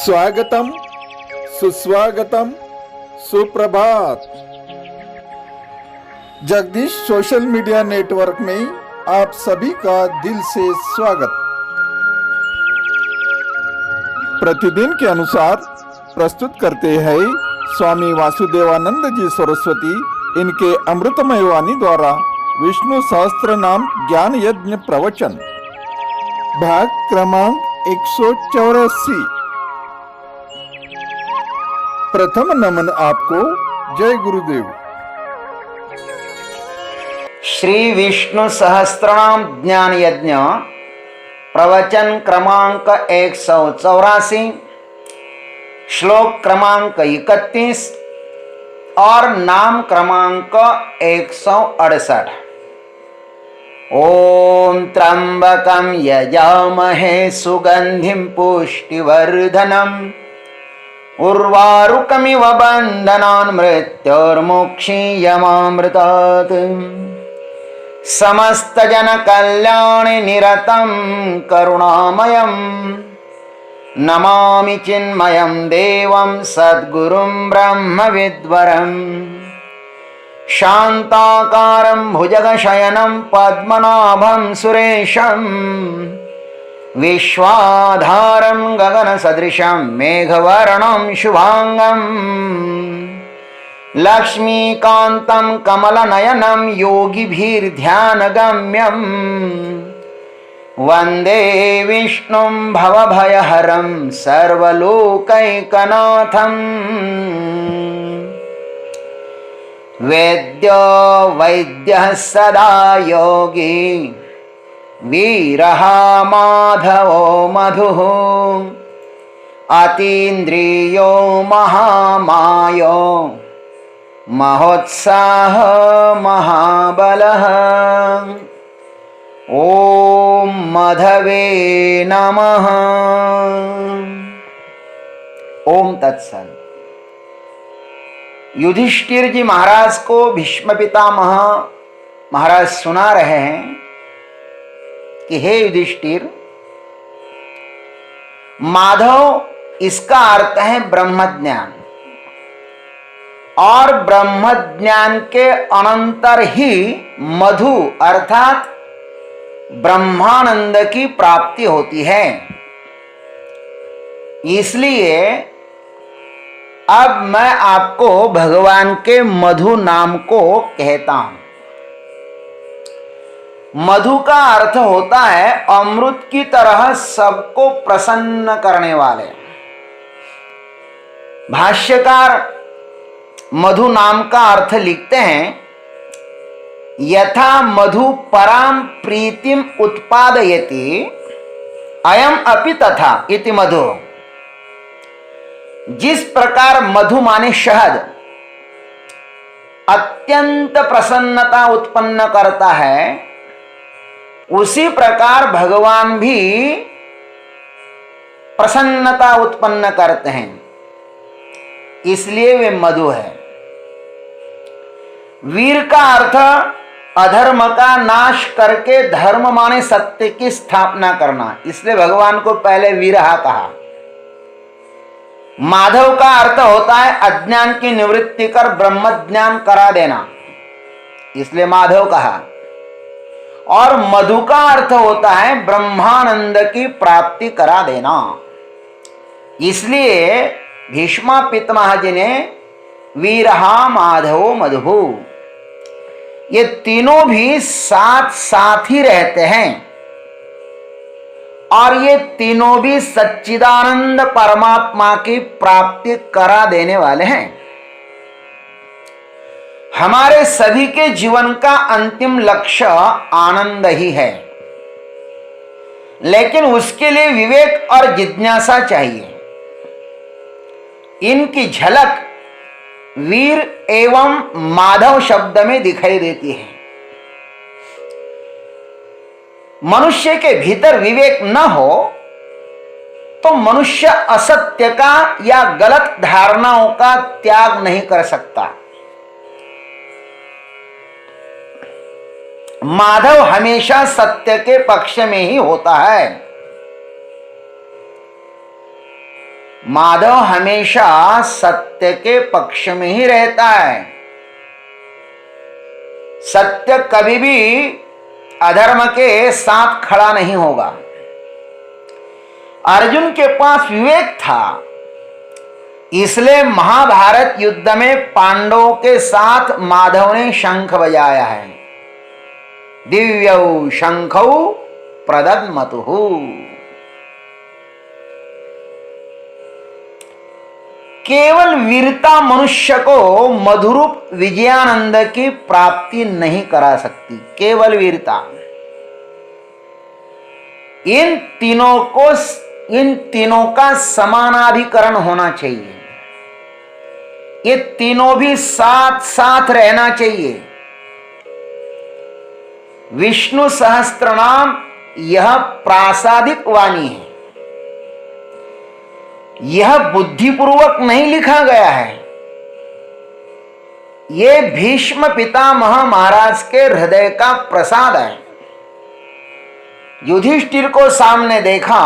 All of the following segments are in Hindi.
स्वागतम, सुस्वागतम, सुप्रभात। जगदीश सोशल मीडिया नेटवर्क में आप सभी का दिल से स्वागत। प्रतिदिन के अनुसार प्रस्तुत करते हैं स्वामी वासुदेवानंद जी सरस्वती इनके अमृतमय वाणी द्वारा विष्णु सहस्त्र नाम ज्ञान यज्ञ प्रवचन, भाग क्रमांक 184। प्रथम नमन आपको। जय गुरुदेव। श्री विष्णु सहस्त्रनाम ज्ञान यज्ञ प्रवचन क्रमांक 184, श्लोक क्रमांक 31 और नाम क्रमांक 168। ओम त्र्यंबकं यजामहे सुगंधिं पुष्टिवर्धनम् उर्वारुकमिव बन्धनान् मृत्योर्मुक्षीयमामृतात्। समस्तजनकल्याणे निरतं करुणामयं नमामि चिन्मयं देवं सद्गुरुं ब्रह्मविद्वरम्। शान्ताकारं भुजगशयनं पद्मनाभं सुरेशं विश्वाधारं गगनसदृशं मेघवर्णं शुभांगं लक्ष्मीकान्तं कमलनयनं योगिभिर्ध्यानगम्यं वन्दे विष्णुं भवभयहरं सर्वलोकैकनाथम्। वेद्यो वैद्यः सदा योगी वीरः माधवो मधुः अतीन्द्रियो महामायो महोत्साह महाबलः। ओम मधवे नमः। ओम तत्सत। युधिष्ठिर जी महाराज को भीष्म पितामह महाराज सुना रहे हैं कि हे युधिष्ठिर, माधव इसका अर्थ है ब्रह्म ज्ञान, और ब्रह्म ज्ञान के अनंतर ही मधु अर्थात ब्रह्मानंद की प्राप्ति होती है। इसलिए अब मैं आपको भगवान के मधु नाम को कहता हूं। मधु का अर्थ होता है अमृत की तरह सबको प्रसन्न करने वाले। भाष्यकार मधु नाम का अर्थ लिखते हैं, यथा मधु पराम प्रीतिम उत्पादयति अयम अपि तथा इति मधु। जिस प्रकार मधु माने शहद अत्यंत प्रसन्नता उत्पन्न करता है, उसी प्रकार भगवान भी प्रसन्नता उत्पन्न करते हैं, इसलिए वे मधु है। वीर का अर्थ अधर्म का नाश करके धर्म माने सत्य की स्थापना करना, इसलिए भगवान को पहले वीरहा कहा। माधव का अर्थ होता है अज्ञान की निवृत्ति कर ब्रह्म ज्ञान करा देना, इसलिए माधव कहा। और मधु का अर्थ होता है ब्रह्मानंद की प्राप्ति करा देना, इसलिए भीष्म पितामह जी ने वीरहा माधवो मधु, ये तीनों भी साथ साथ ही रहते हैं, और ये तीनों भी सच्चिदानंद परमात्मा की प्राप्ति करा देने वाले हैं। हमारे सभी के जीवन का अंतिम लक्ष्य आनंद ही है, लेकिन उसके लिए विवेक और जिज्ञासा चाहिए। इनकी झलक वीर एवं माधव शब्द में दिखाई देती है। मनुष्य के भीतर विवेक न हो तो मनुष्य असत्य का या गलत धारणाओं का त्याग नहीं कर सकता। माधव हमेशा सत्य के पक्ष में ही होता है। माधव हमेशा सत्य के पक्ष में ही रहता है। सत्य कभी भी अधर्म के साथ खड़ा नहीं होगा। अर्जुन के पास विवेक था, इसलिए महाभारत युद्ध में पांडवों के साथ माधव ने शंख बजाया है। दिव्यौ शंखौ प्रदद्मतुः। केवल वीरता मनुष्य को मधुरूप विजयानंद की प्राप्ति नहीं करा सकती। केवल वीरता। इन तीनों का समानाधिकरण होना चाहिए। ये तीनों भी साथ साथ रहना चाहिए। विष्णु सहस्त्र नाम यह प्रासादिक वाणी है। यह बुद्धिपूर्वक नहीं लिखा गया है। यह भीष्म पितामह महाराज के हृदय का प्रसाद है। युधिष्ठिर को सामने देखा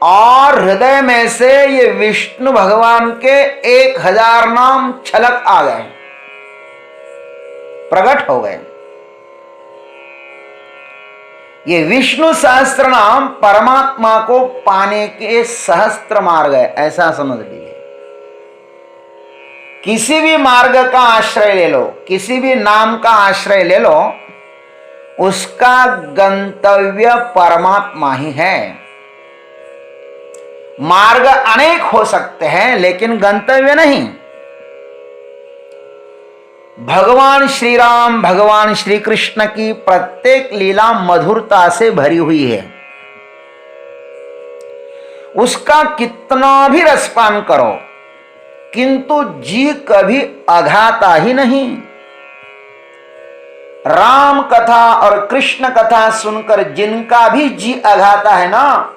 और हृदय में से ये विष्णु भगवान के 1000 नाम छलक आ गए, प्रकट हो गए। ये विष्णु सहस्त्र नाम परमात्मा को पाने के सहस्त्र मार्ग है, ऐसा समझ लीजिए। किसी भी मार्ग का आश्रय ले लो, किसी भी नाम का आश्रय ले लो, उसका गंतव्य परमात्मा ही है। मार्ग अनेक हो सकते हैं लेकिन गंतव्य नहीं। भगवान श्री राम, भगवान श्री कृष्ण की प्रत्येक लीला मधुरता से भरी हुई है। उसका कितना भी रसपान करो, किंतु जी कभी अघाता ही नहीं। राम कथा और कृष्ण कथा सुनकर जिनका भी जी अघाता है ना,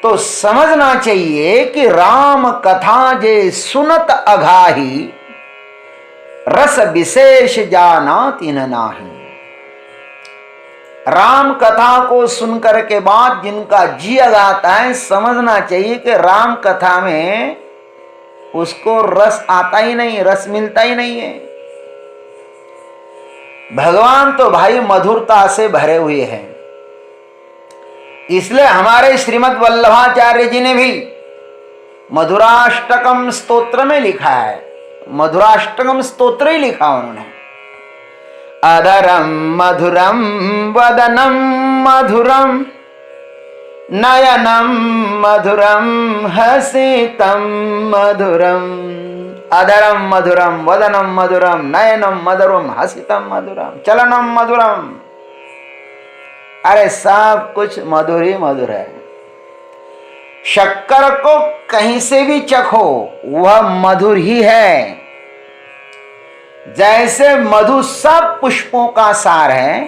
तो समझना चाहिए कि राम कथा जे सुनत अघाही, रस विशेष जाना तिन नाही। राम कथा को सुनकर के बाद जिनका जी अघाता है, समझना चाहिए कि राम कथा में उसको रस आता ही नहीं, रस मिलता ही नहीं है। भगवान तो भाई मधुरता से भरे हुए हैं। इसलिए हमारे श्रीमद् वल्लभाचार्य जी ने भी मधुराष्टकम स्तोत्र में लिखा है, मधुराष्टकम स्तोत्र ही लिखा उन्होंने। अधरम मधुरम वदनम मधुरम नयनम मधुरम हसितम मधुरम। अधरम मधुरम वदनम मधुरम नयनम मधुरम हसितम मधुरम चलनम मधुरम। अरे सब कुछ मधुर ही मधुर है। शक्कर को कहीं से भी चखो, वह मधुर ही है। जैसे मधु सब पुष्पों का सार है,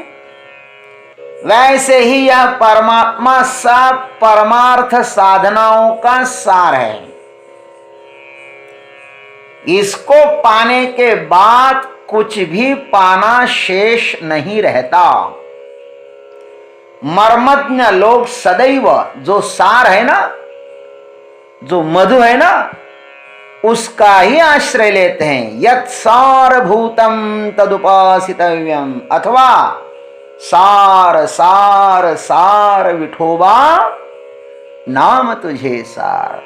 वैसे ही यह परमात्मा सब परमार्थ साधनाओं का सार है। इसको पाने के बाद कुछ भी पाना शेष नहीं रहता। मर्मज्ञ लोग सदैव जो सार है ना, जो मधु है ना, उसका ही आश्रय लेते हैं। यत् सारभूतम तदुपासितव्यम, अथवा सार सार सार विठोबा नाम तुझे सार।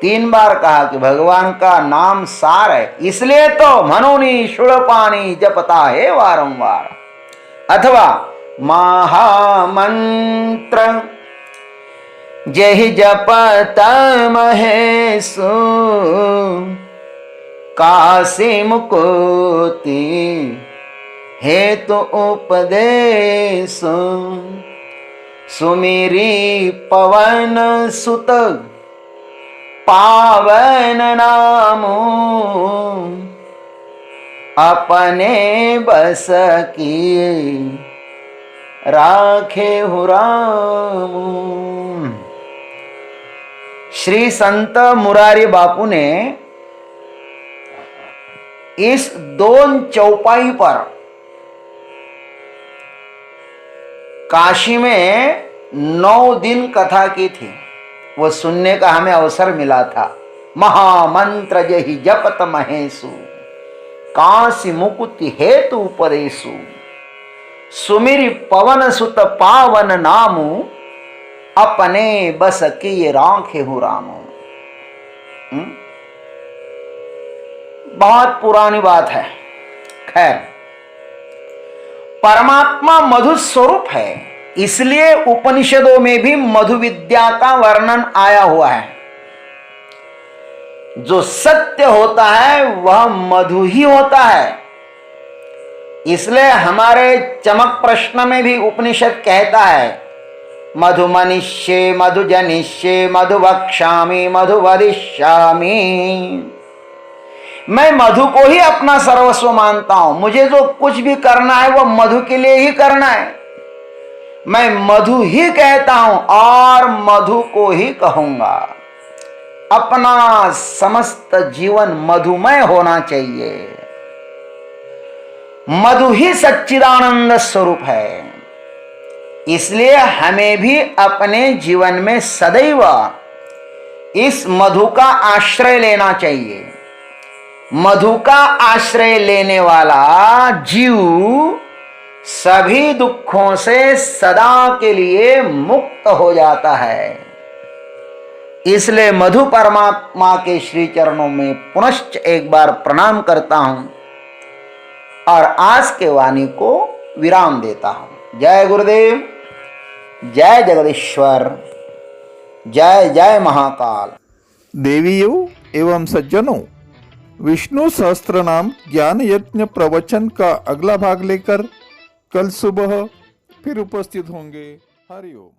3 बार कहा कि भगवान का नाम सार है, इसलिए तो मनोनी शूलपानी जपता है वारंवार। अथवा महामंत्र जहि जपत महेशु, काशी मुकुति हेतु उपदेश। सुमिरी पवन सुत पावन नामो, अपने बस किए राखे हो राम। श्री संत मुरारी बापू ने इस 2 चौपाई पर काशी में 9 दिन कथा की थी, वो सुनने का हमें अवसर मिला था। महामंत्र जहि जपत महेशु, कांसी मुकुति हेतु परेशु, सुमिर पवन सुत पावन नामु, अपने बस की राखे हूं रामो। बहुत पुरानी बात है। खैर, परमात्मा मधु स्वरूप है, इसलिए उपनिषदों में भी मधु विद्या का वर्णन आया हुआ है। जो सत्य होता है वह मधु ही होता है। इसलिए हमारे चमक प्रश्न में भी उपनिषद कहता है, मधु मनिष्ये मधु जनिष्ये मधु वक्ष्यामि मधु वदिष्यामि। मैं मधु को ही अपना सर्वस्व मानता हूं। मुझे जो कुछ भी करना है वह मधु के लिए ही करना है। मैं मधु ही कहता हूं और मधु को ही कहूंगा। अपना समस्त जीवन मधुमय होना चाहिए। मधु ही सच्चिदानंद स्वरूप है। इसलिए हमें भी अपने जीवन में सदैव इस मधु का आश्रय लेना चाहिए। मधु का आश्रय लेने वाला जीव सभी दुखों से सदा के लिए मुक्त हो जाता है। इसलिए मधु परमात्मा के श्री चरणों में पुनश्च एक बार प्रणाम करता हूं और आज के वाणी को विराम देता हूं। जय गुरुदेव, जय जगदीश्वर, जय जय महाकाल। देवियों एवं सज्जनों, विष्णु सहस्त्र नाम ज्ञान यज्ञ प्रवचन का अगला भाग लेकर कल सुबह फिर उपस्थित होंगे। हरि ओम।